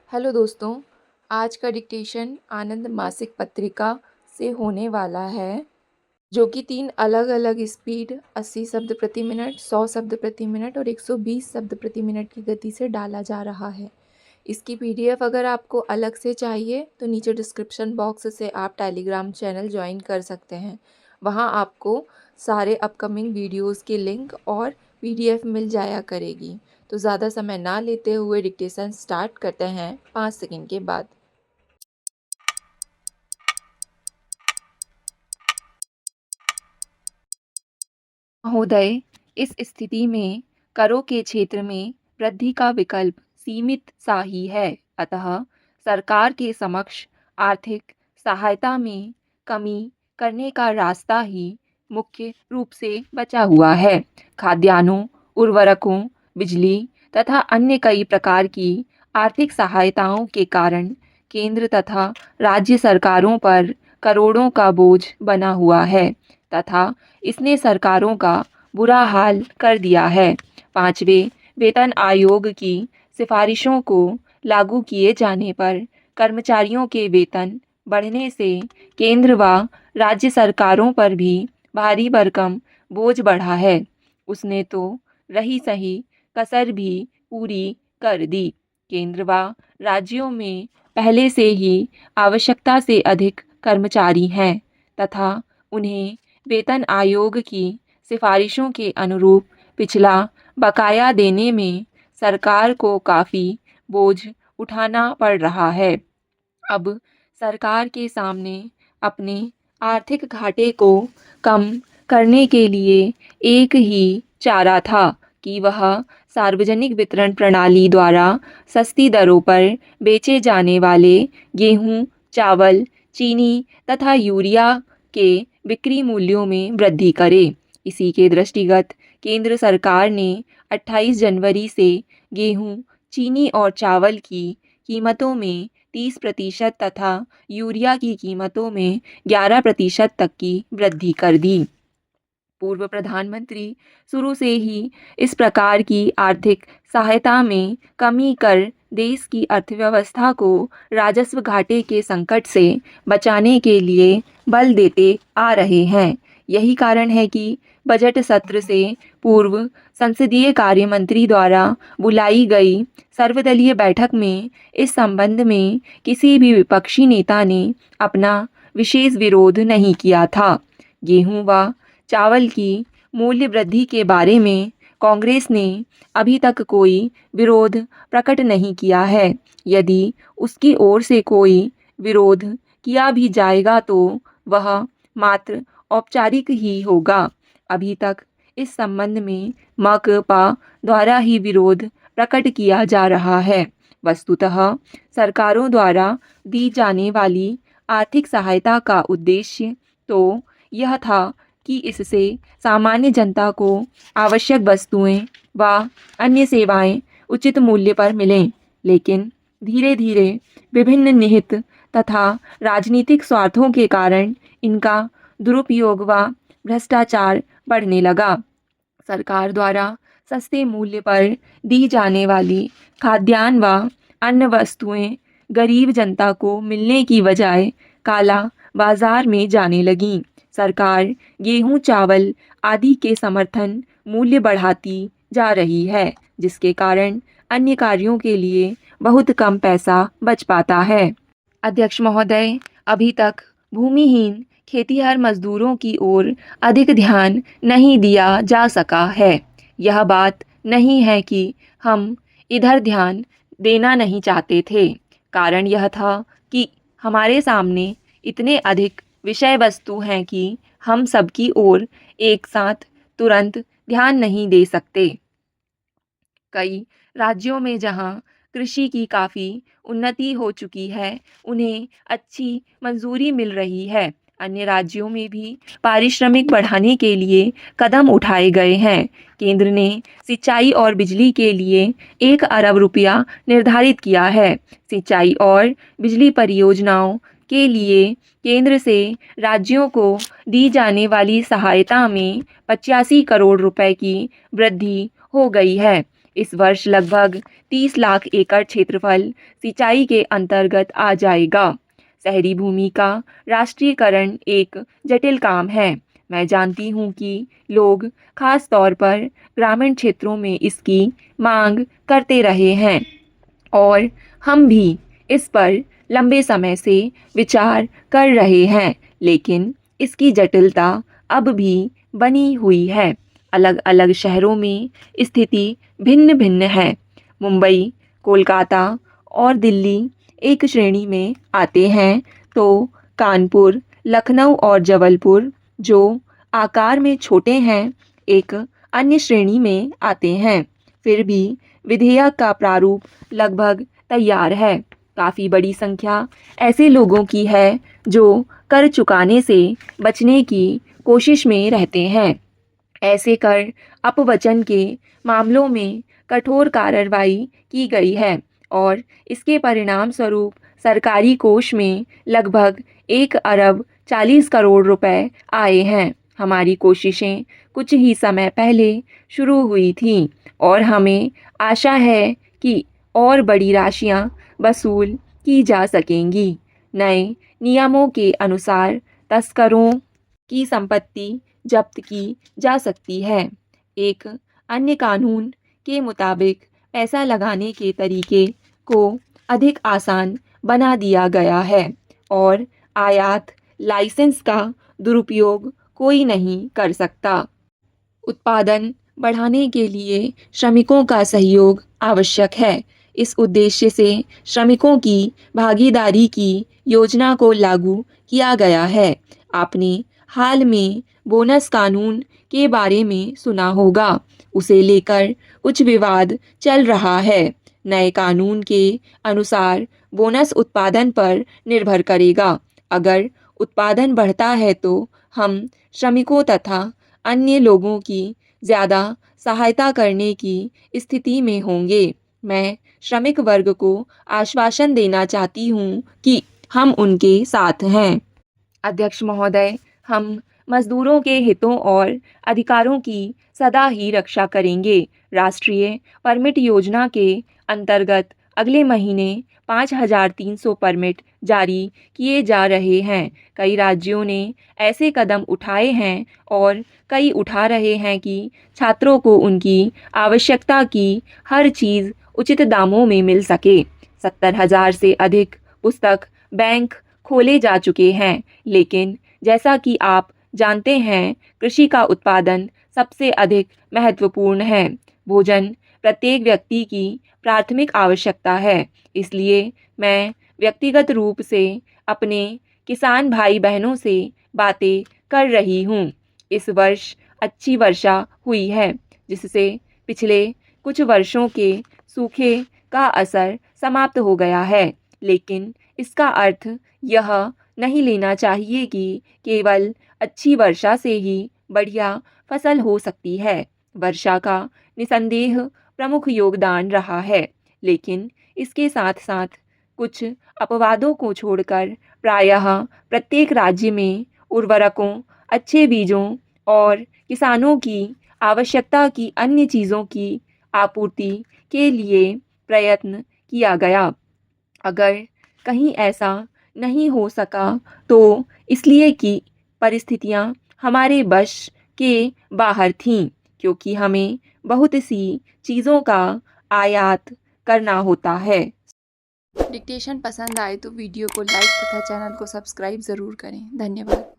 Hello दोस्तों, आज का डिक्टेशन आनंद मासिक पत्रिका से होने वाला है, जो कि 3 अलग-अलग स्पीड 80 शब्द प्रति मिनट, 100 शब्द प्रति मिनट और 120 शब्द प्रति मिनट की गति से डाला जा रहा है। इसकी पीडीएफ अगर आपको अलग से चाहिए तो नीचे डिस्क्रिप्शन बॉक्स से आप टेलीग्राम चैनल ज्वाइन कर सकते हैं। वहाँ आपको सारे अपकमिंग वीडियोज़ की लिंक और पीडीएफ मिल जाया करेगी। तो ज़्यादा समय ना लेते हुए डिक्टेशन स्टार्ट करते हैं 5 सेकंड के बाद। महोदय, इस स्थिति में करों के क्षेत्र में वृद्धि का विकल्प सीमित सा ही है, अतः सरकार के समक्ष आर्थिक सहायता में कमी करने का रास्ता ही मुख्य रूप से बचा हुआ है। खाद्यान्नों, उर्वरकों, बिजली तथा अन्य कई प्रकार की आर्थिक सहायताओं के कारण केंद्र तथा राज्य सरकारों पर करोड़ों का बोझ बना हुआ है तथा इसने सरकारों का बुरा हाल कर दिया है। 5वें वेतन आयोग की सिफारिशों को लागू किए जाने पर कर्मचारियों के वेतन बढ़ने से केंद्र व राज्य सरकारों पर भी भारी भरकम बोझ बढ़ा है। उसने तो रही सही कसर भी पूरी कर दी। केंद्र व राज्यों में पहले से ही आवश्यकता से अधिक कर्मचारी हैं तथा उन्हें वेतन आयोग की सिफारिशों के अनुरूप पिछला बकाया देने में सरकार को काफ़ी बोझ उठाना पड़ रहा है। अब सरकार के सामने अपने आर्थिक घाटे को कम करने के लिए एक ही चारा था कि वह सार्वजनिक वितरण प्रणाली द्वारा सस्ती दरों पर बेचे जाने वाले गेहूं, चावल, चीनी तथा यूरिया के बिक्री मूल्यों में वृद्धि करे। इसी के दृष्टिगत केंद्र सरकार ने 28 जनवरी से गेहूं, चीनी और चावल की कीमतों में 30% तथा यूरिया की कीमतों में 11% तक की वृद्धि कर दी। पूर्व प्रधानमंत्री शुरू से ही इस प्रकार की आर्थिक सहायता में कमी कर देश की अर्थव्यवस्था को राजस्व घाटे के संकट से बचाने के लिए बल देते आ रहे हैं। यही कारण है कि बजट सत्र से पूर्व संसदीय कार्य मंत्री द्वारा बुलाई गई सर्वदलीय बैठक में इस संबंध में किसी भी विपक्षी नेता ने अपना विशेष विरोध नहीं किया था। गेहूं व चावल की मूल्य वृद्धि के बारे में कांग्रेस ने अभी तक कोई विरोध प्रकट नहीं किया है। यदि उसकी ओर से कोई विरोध किया भी जाएगा तो वह मात्र औपचारिक ही होगा। अभी तक इस संबंध में मकपा द्वारा ही विरोध प्रकट किया जा रहा है। वस्तुतः सरकारों द्वारा दी जाने वाली आर्थिक सहायता का उद्देश्य तो यह था कि इससे सामान्य जनता को आवश्यक वस्तुएं व अन्य सेवाएं उचित मूल्य पर मिलें, लेकिन धीरे धीरे विभिन्न निहित तथा राजनीतिक स्वार्थों के कारण इनका दुरुपयोग व भ्रष्टाचार बढ़ने लगा। सरकार द्वारा सस्ते मूल्य पर दी जाने वाली खाद्यान्न व अन्य वस्तुएं गरीब जनता को मिलने की बजाय काला बाजार में जाने लगीं। सरकार गेहूं, चावल आदि के समर्थन मूल्य बढ़ाती जा रही है, जिसके कारण अन्य कार्यों के लिए बहुत कम पैसा बच पाता है। अध्यक्ष महोदय, अभी तक भूमिहीन खेतीहर मजदूरों की ओर अधिक ध्यान नहीं दिया जा सका है। यह बात नहीं है कि हम इधर ध्यान देना नहीं चाहते थे। कारण यह था कि हमारे सामने इतने अधिक विषय वस्तु हैं कि हम सबकी ओर एक साथ तुरंत ध्यान नहीं दे सकते। कई राज्यों में जहां कृषि की काफ़ी उन्नति हो चुकी है, उन्हें अच्छी मंजूरी मिल रही है। अन्य राज्यों में भी पारिश्रमिक बढ़ाने के लिए कदम उठाए गए हैं। केंद्र ने सिंचाई और बिजली के लिए 1 अरब रुपया निर्धारित किया है। सिंचाई और बिजली परियोजनाओं के लिए केंद्र से राज्यों को दी जाने वाली सहायता में 85 करोड़ रुपए की वृद्धि हो गई है। इस वर्ष लगभग 30 लाख एकड़ क्षेत्रफल सिंचाई के अंतर्गत आ जाएगा। शहरी भूमि का राष्ट्रीयकरण एक जटिल काम है। मैं जानती हूँ कि लोग खास तौर पर ग्रामीण क्षेत्रों में इसकी मांग करते रहे हैं और हम भी इस पर लंबे समय से विचार कर रहे हैं, लेकिन इसकी जटिलता अब भी बनी हुई है। अलग-अलग शहरों में स्थिति भिन्न-भिन्न है। मुंबई, कोलकाता और दिल्ली एक श्रेणी में आते हैं, तो कानपुर, लखनऊ और जबलपुर, जो आकार में छोटे हैं, एक अन्य श्रेणी में आते हैं। फिर भी विधेयक का प्रारूप लगभग तैयार है। काफ़ी बड़ी संख्या ऐसे लोगों की है जो कर चुकाने से बचने की कोशिश में रहते हैं। ऐसे कर अपवचन के मामलों में कठोर कार्रवाई की गई है और इसके परिणाम स्वरूप सरकारी कोष में लगभग 1 अरब 40 करोड़ रुपए आए हैं। हमारी कोशिशें कुछ ही समय पहले शुरू हुई थीं और हमें आशा है कि और बड़ी राशियां वसूल की जा सकेंगी। नए नियमों के अनुसार तस्करों की संपत्ति जब्त की जा सकती है। एक अन्य कानून के मुताबिक पैसा लगाने के तरीके को अधिक आसान बना दिया गया है और आयात लाइसेंस का दुरुपयोग कोई नहीं कर सकता। उत्पादन बढ़ाने के लिए श्रमिकों का सहयोग आवश्यक है। इस उद्देश्य से श्रमिकों की भागीदारी की योजना को लागू किया गया है। आपने हाल में बोनस कानून के बारे में सुना होगा। उसे लेकर कुछ विवाद चल रहा है। नए कानून के अनुसार बोनस उत्पादन पर निर्भर करेगा। अगर उत्पादन बढ़ता है तो हम श्रमिकों तथा अन्य लोगों की ज़्यादा सहायता करने की स्थिति में होंगे। मैं श्रमिक वर्ग को आश्वासन देना चाहती हूँ कि हम उनके साथ हैं। अध्यक्ष महोदय, हम मजदूरों के हितों और अधिकारों की सदा ही रक्षा करेंगे। राष्ट्रीय परमिट योजना के अंतर्गत अगले महीने 5,300 परमिट जारी किए जा रहे हैं। कई राज्यों ने ऐसे कदम उठाए हैं और कई उठा रहे हैं कि छात्रों को उनकी आवश्यकता की हर चीज़ उचित दामों में मिल सके। 70,000 से अधिक पुस्तक बैंक खोले जा चुके हैं, लेकिन जैसा कि आप जानते हैं, कृषि का उत्पादन सबसे अधिक महत्वपूर्ण है। भोजन प्रत्येक व्यक्ति की प्राथमिक आवश्यकता है। इसलिए मैं व्यक्तिगत रूप से अपने किसान भाई बहनों से बातें कर रही हूँ। इस वर्ष अच्छी वर्षा हुई है, जिससे पिछले कुछ वर्षों के सूखे का असर समाप्त हो गया है, लेकिन इसका अर्थ यह नहीं लेना चाहिए कि केवल अच्छी वर्षा से ही बढ़िया फसल हो सकती है। वर्षा का निसंदेह प्रमुख योगदान रहा है, लेकिन इसके साथ-साथ कुछ अपवादों को छोड़कर प्रायः प्रत्येक राज्य में उर्वरकों, अच्छे बीजों और किसानों की आवश्यकता की अन्य चीज़ों की आपूर्ति के लिए प्रयत्न किया गया। अगर कहीं ऐसा नहीं हो सका तो इसलिए कि परिस्थितियाँ हमारे बश के बाहर थीं, क्योंकि हमें बहुत सी चीज़ों का आयात करना होता है। डिक्टेशन पसंद आए तो वीडियो को लाइक तथा चैनल को सब्सक्राइब ज़रूर करें। धन्यवाद।